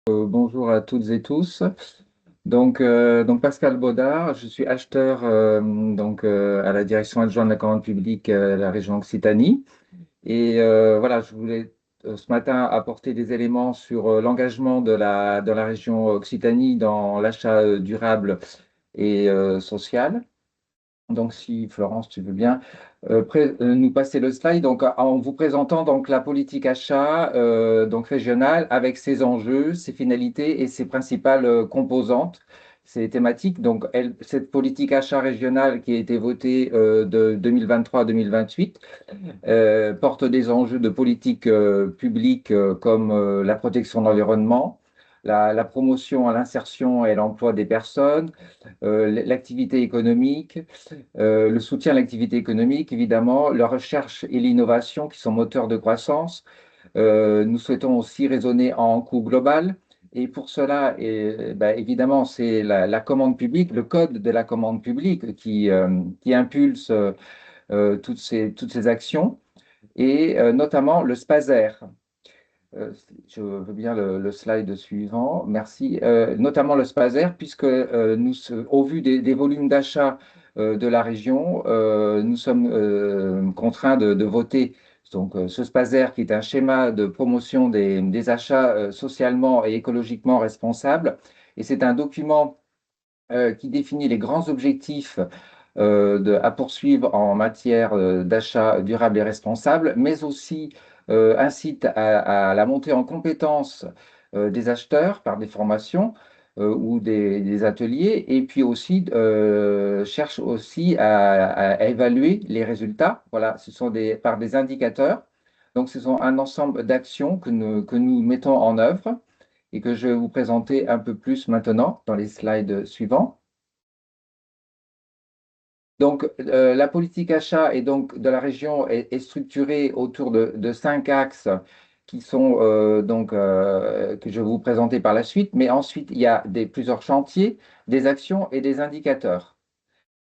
Bonjour à toutes et tous. Donc Pascal Baudard, je suis acheteur à la direction adjointe de la commande publique à la région Occitanie. Voilà, je voulais ce matin apporter des éléments sur l'engagement de la région Occitanie dans l'achat durable et social. Donc, si Florence, tu veux bien nous passer le slide, donc en vous présentant donc la politique achat donc régionale avec ses enjeux, ses finalités et ses principales composantes, ses thématiques. Donc, cette politique achat régionale qui a été votée de 2023 à 2028 porte des enjeux de politique publique comme la protection de l'environnement, la promotion à l'insertion et à l'emploi des personnes, l'activité économique, le soutien à l'activité économique, évidemment, la recherche et l'innovation qui sont moteurs de croissance. Nous souhaitons aussi raisonner en coût global. Et pour cela, évidemment, c'est la commande publique, le code de la commande publique qui impulse toutes ces actions, et notamment le SPASER. Je veux bien le slide suivant, merci. Notamment le SPASER, puisque au vu des volumes d'achat de la région, nous sommes contraints de voter ce SPASER, qui est un schéma de promotion des achats socialement et écologiquement responsables. Et c'est un document qui définit les grands objectifs à poursuivre en matière d'achat durable et responsable, mais aussi incite à la montée en compétences des acheteurs par des formations ou des ateliers, et puis aussi cherche aussi à évaluer les résultats. Voilà, ce sont par des indicateurs. Donc, ce sont un ensemble d'actions que nous mettons en œuvre et que je vais vous présenter un peu plus maintenant dans les slides suivants. Donc, la politique achat et donc de la région est structurée autour de cinq axes qui sont que je vais vous présenter par la suite. Mais ensuite, il y a plusieurs chantiers, des actions et des indicateurs.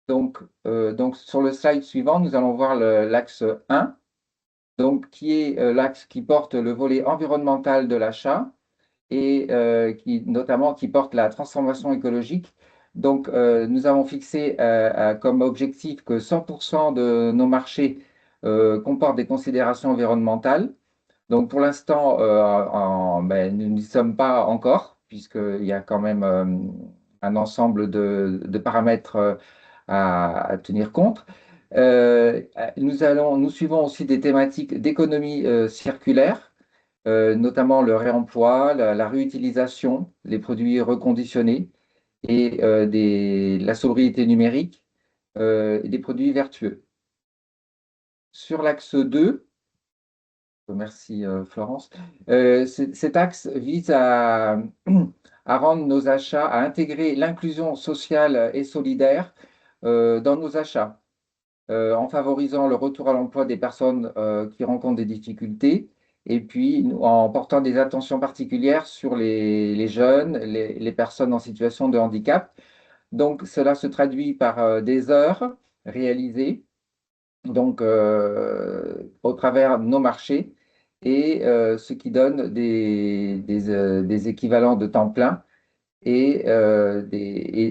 Donc, sur le slide suivant, nous allons voir l'axe 1, donc, qui est l'axe qui porte le volet environnemental de l'achat et notamment qui porte la transformation écologique. Donc, nous avons fixé comme objectif que 100% de nos marchés comportent des considérations environnementales. Donc, pour l'instant, nous n'y sommes pas encore, puisqu'il y a quand même un ensemble de paramètres à tenir compte. Nous suivons aussi des thématiques d'économie circulaire, notamment le réemploi, la réutilisation, les produits reconditionnés et la sobriété numérique et des produits vertueux. Sur l'axe 2, merci Florence, cet axe vise à rendre nos achats, à intégrer l'inclusion sociale et solidaire dans nos achats, en favorisant le retour à l'emploi des personnes qui rencontrent des difficultés, et puis en portant des attentions particulières sur les jeunes, les personnes en situation de handicap. Donc, cela se traduit par des heures réalisées au travers de nos marchés, et ce qui donne des équivalents de temps plein et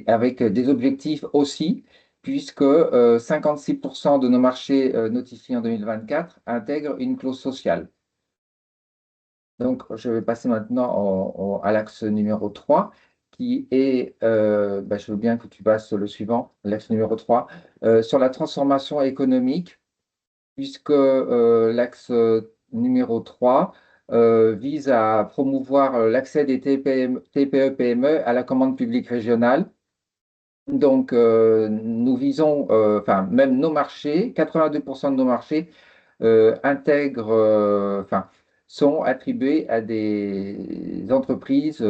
avec des objectifs aussi, puisque 56% de nos marchés notifiés en 2024 intègrent une clause sociale. Donc, je vais passer maintenant à l'axe numéro 3, qui est, je veux bien que tu passes le suivant, l'axe numéro 3, sur la transformation économique, puisque l'axe numéro 3 vise à promouvoir l'accès des TPE-PME à la commande publique régionale. Donc, nous visons, enfin, même nos marchés, 82% de nos marchés intègrent, sont attribués à des entreprises,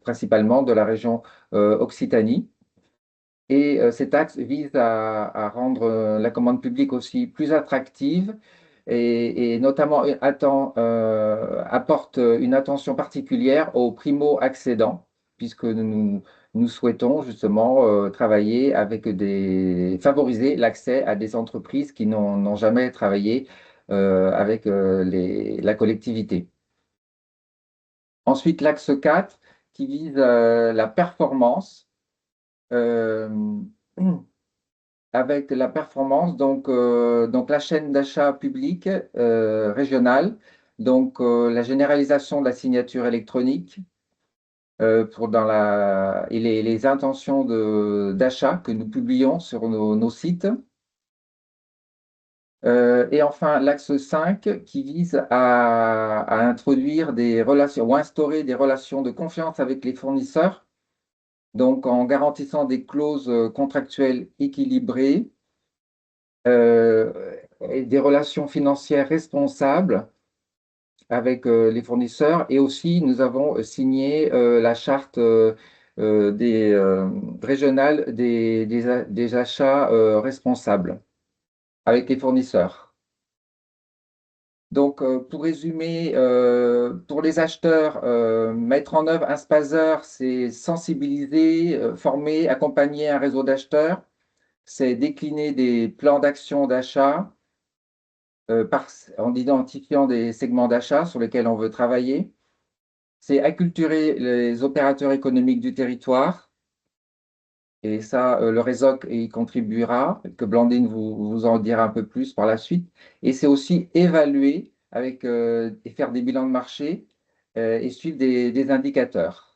principalement de la région Occitanie. Et cet axe vise à rendre la commande publique aussi plus attractive et notamment apporte une attention particulière aux primo-accédants, puisque nous souhaitons justement travailler favoriser l'accès à des entreprises qui n'ont jamais travaillé avec la collectivité. Ensuite, l'axe 4 qui vise la performance. euh, avec la performance, donc la chaîne d'achat public régionale, la généralisation de la signature électronique et les intentions d'achat que nous publions sur nos sites. Et enfin, l'axe 5 qui vise à introduire des relations ou instaurer des relations de confiance avec les fournisseurs, donc en garantissant des clauses contractuelles équilibrées euh, et des relations financières responsables avec les fournisseurs. Et aussi, nous avons signé la charte régionale des achats responsables avec les fournisseurs. Donc, pour résumer, pour les acheteurs, mettre en œuvre un SPASER, c'est sensibiliser, former, accompagner un réseau d'acheteurs, c'est décliner des plans d'action d'achat en identifiant des segments d'achat sur lesquels on veut travailler. C'est acculturer les opérateurs économiques du territoire. Et ça, le RESOC y contribuera, que Blandine vous en dira un peu plus par la suite. Et c'est aussi évaluer et faire des bilans de marché et suivre des indicateurs.